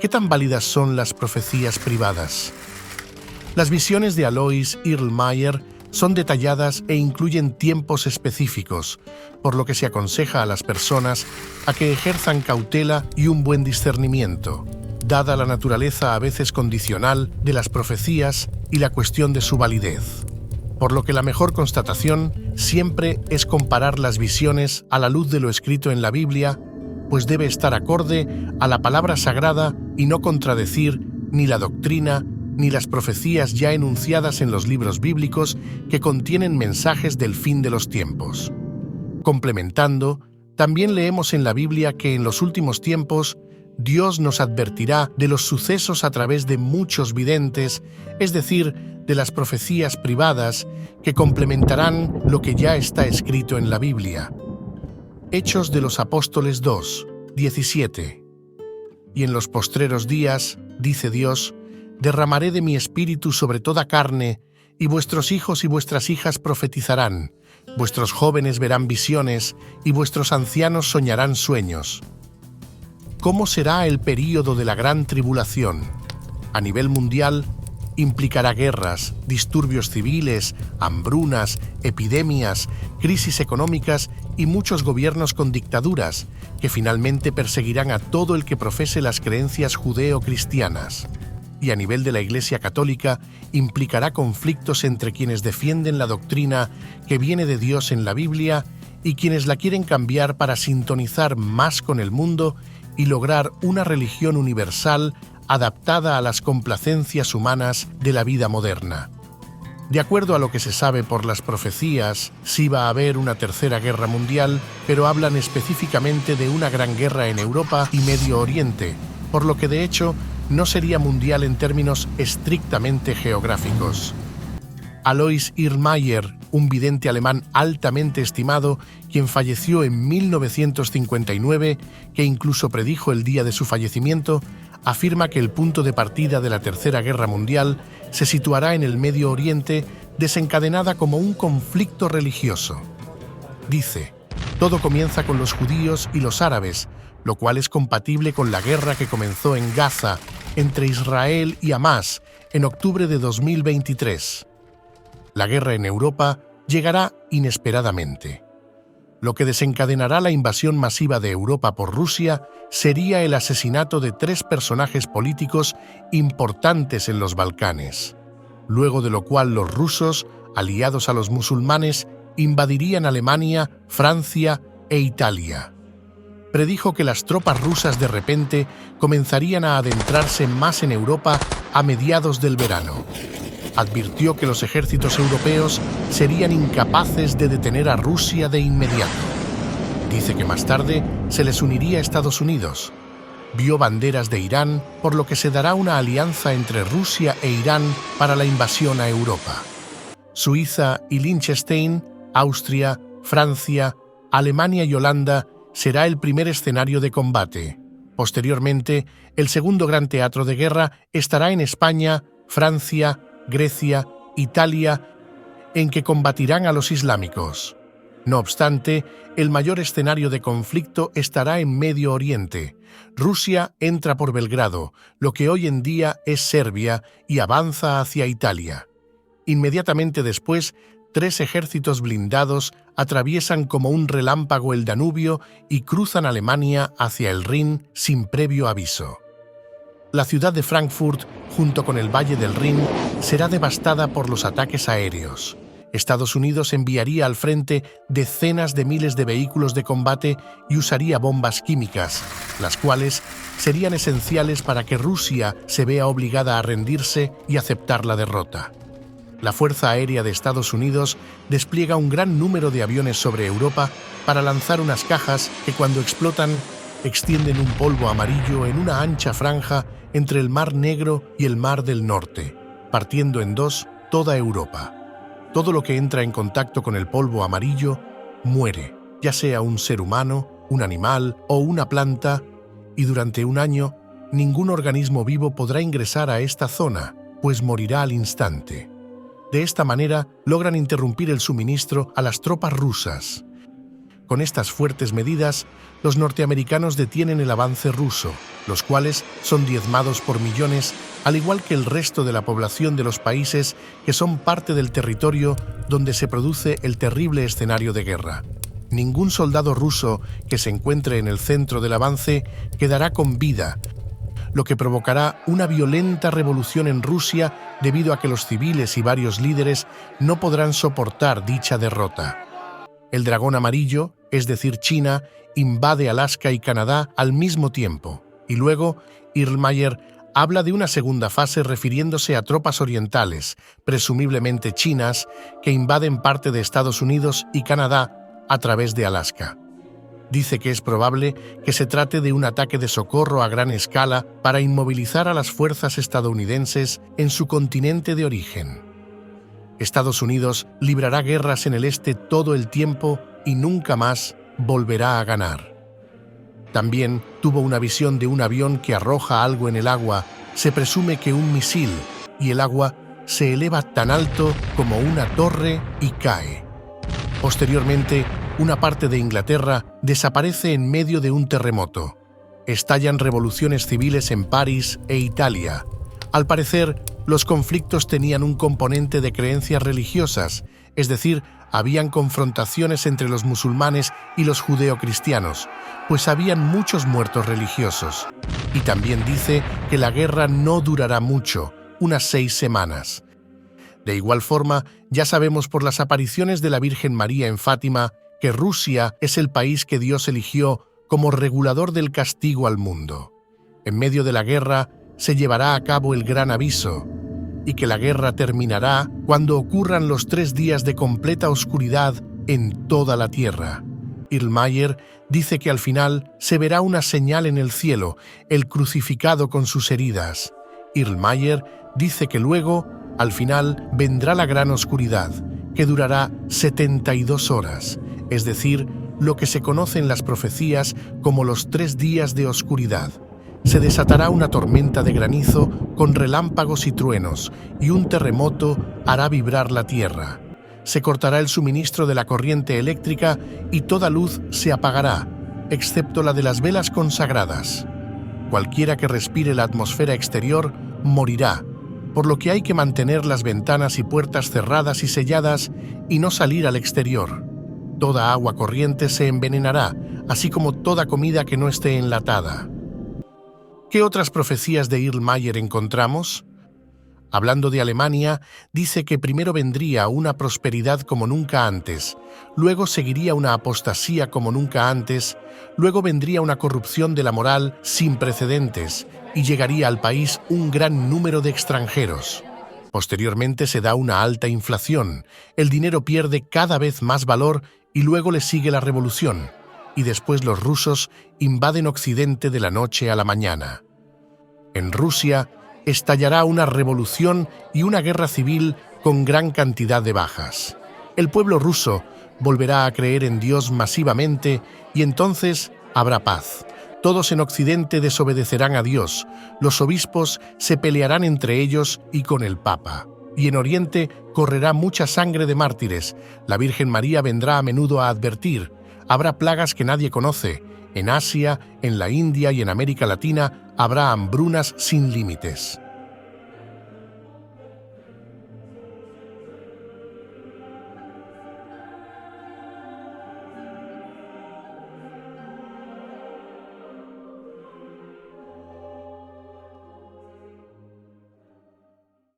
¿Qué tan válidas son las profecías privadas? Las visiones de Alois Erlmeyer son detalladas e incluyen tiempos específicos, por lo que se aconseja a las personas a que ejerzan cautela y un buen discernimiento, dada la naturaleza a veces condicional de las profecías y la cuestión de su validez. Por lo que la mejor constatación siempre es comparar las visiones a la luz de lo escrito en la Biblia, pues debe estar acorde a la palabra sagrada y no contradecir ni la doctrina ni las profecías ya enunciadas en los libros bíblicos que contienen mensajes del fin de los tiempos. Complementando, también leemos en la Biblia que en los últimos tiempos Dios nos advertirá de los sucesos a través de muchos videntes, es decir, de las profecías privadas que complementarán lo que ya está escrito en la Biblia. Hechos de los Apóstoles 2, 17. Y en los postreros días, dice Dios, derramaré de mi espíritu sobre toda carne, y vuestros hijos y vuestras hijas profetizarán, vuestros jóvenes verán visiones, y vuestros ancianos soñarán sueños. ¿Cómo será el período de la gran tribulación? A nivel mundial, implicará guerras, disturbios civiles, hambrunas, epidemias, crisis económicas y muchos gobiernos con dictaduras, que finalmente perseguirán a todo el que profese las creencias judeo-cristianas. Y a nivel de la Iglesia Católica, implicará conflictos entre quienes defienden la doctrina que viene de Dios en la Biblia y quienes la quieren cambiar para sintonizar más con el mundo y lograr una religión universal adaptada a las complacencias humanas de la vida moderna. De acuerdo a lo que se sabe por las profecías, sí va a haber una tercera guerra mundial, pero hablan específicamente de una gran guerra en Europa y Medio Oriente, por lo que de hecho no sería mundial en términos estrictamente geográficos. Alois Erlmeyer, un vidente alemán altamente estimado, quien falleció en 1959, que incluso predijo el día de su fallecimiento, afirma que el punto de partida de la Tercera Guerra Mundial se situará en el Medio Oriente, desencadenada como un conflicto religioso. Dice, todo comienza con los judíos y los árabes, lo cual es compatible con la guerra que comenzó en Gaza entre Israel y Hamás en octubre de 2023. La guerra en Europa llegará inesperadamente. Lo que desencadenará la invasión masiva de Europa por Rusia sería el asesinato de 3 personajes políticos importantes en los Balcanes, luego de lo cual los rusos, aliados a los musulmanes, invadirían Alemania, Francia e Italia. Predijo que las tropas rusas de repente comenzarían a adentrarse más en Europa a mediados del verano. Advirtió que los ejércitos europeos serían incapaces de detener a Rusia de inmediato. Dice que más tarde se les uniría a Estados Unidos. Vio banderas de Irán, por lo que se dará una alianza entre Rusia e Irán para la invasión a Europa. Suiza y Liechtenstein, Austria, Francia, Alemania y Holanda será el primer escenario de combate. Posteriormente, el segundo gran teatro de guerra estará en España, Francia, Grecia, Italia, en que combatirán a los islámicos. No obstante, el mayor escenario de conflicto estará en Medio Oriente. Rusia entra por Belgrado, lo que hoy en día es Serbia, y avanza hacia Italia. Inmediatamente después, 3 ejércitos blindados atraviesan como un relámpago el Danubio y cruzan Alemania hacia el Rin sin previo aviso. La ciudad de Frankfurt, junto con el Valle del Rin, será devastada por los ataques aéreos. Estados Unidos enviaría al frente decenas de miles de vehículos de combate y usaría bombas químicas, las cuales serían esenciales para que Rusia se vea obligada a rendirse y aceptar la derrota. La Fuerza Aérea de Estados Unidos despliega un gran número de aviones sobre Europa para lanzar unas cajas que cuando explotan extienden un polvo amarillo en una ancha franja entre el Mar Negro y el Mar del Norte, partiendo en 2 toda Europa. Todo lo que entra en contacto con el polvo amarillo muere, ya sea un ser humano, un animal o una planta, y durante un año ningún organismo vivo podrá ingresar a esta zona, pues morirá al instante. De esta manera logran interrumpir el suministro a las tropas rusas. Con estas fuertes medidas, los norteamericanos detienen el avance ruso, los cuales son diezmados por millones, al igual que el resto de la población de los países que son parte del territorio donde se produce el terrible escenario de guerra. Ningún soldado ruso que se encuentre en el centro del avance quedará con vida, lo que provocará una violenta revolución en Rusia debido a que los civiles y varios líderes no podrán soportar dicha derrota. El dragón amarillo, es decir, China, invade Alaska y Canadá al mismo tiempo, y luego Erlmeyer habla de una segunda fase refiriéndose a tropas orientales, presumiblemente chinas, que invaden parte de Estados Unidos y Canadá a través de Alaska. Dice que es probable que se trate de un ataque de socorro a gran escala para inmovilizar a las fuerzas estadounidenses en su continente de origen. Estados Unidos librará guerras en el este todo el tiempo y nunca más volverá a ganar. También tuvo una visión de un avión que arroja algo en el agua, se presume que un misil, y el agua se eleva tan alto como una torre y cae. Posteriormente, una parte de Inglaterra desaparece en medio de un terremoto. Estallan revoluciones civiles en París e Italia. Al parecer, los conflictos tenían un componente de creencias religiosas, es decir, habían confrontaciones entre los musulmanes y los judeocristianos, pues habían muchos muertos religiosos. Y también dice que la guerra no durará mucho, unas 6 semanas. De igual forma, ya sabemos por las apariciones de la Virgen María en Fátima que Rusia es el país que Dios eligió como regulador del castigo al mundo. En medio de la guerra se llevará a cabo el gran aviso, y que la guerra terminará cuando ocurran los 3 días de completa oscuridad en toda la tierra. Erlmeyer dice que al final se verá una señal en el cielo, el crucificado con sus heridas. Erlmeyer dice que luego, al final, vendrá la gran oscuridad, que durará 72 horas, es decir, lo que se conoce en las profecías como los 3 días de oscuridad. Se desatará una tormenta de granizo con relámpagos y truenos, y un terremoto hará vibrar la tierra. Se cortará el suministro de la corriente eléctrica y toda luz se apagará, excepto la de las velas consagradas. Cualquiera que respire la atmósfera exterior morirá, por lo que hay que mantener las ventanas y puertas cerradas y selladas y no salir al exterior. Toda agua corriente se envenenará, así como toda comida que no esté enlatada. ¿Qué otras profecías de Erlmeyer encontramos? Hablando de Alemania, dice que primero vendría una prosperidad como nunca antes, luego seguiría una apostasía como nunca antes, luego vendría una corrupción de la moral sin precedentes y llegaría al país un gran número de extranjeros. Posteriormente se da una alta inflación, el dinero pierde cada vez más valor y luego le sigue la revolución, y después los rusos invaden Occidente de la noche a la mañana. En Rusia estallará una revolución y una guerra civil con gran cantidad de bajas. El pueblo ruso volverá a creer en Dios masivamente y entonces habrá paz. Todos en Occidente desobedecerán a Dios, los obispos se pelearán entre ellos y con el Papa. Y en Oriente correrá mucha sangre de mártires, la Virgen María vendrá a menudo a advertir, habrá plagas que nadie conoce, en Asia, en la India y en América Latina habrá hambrunas sin límites.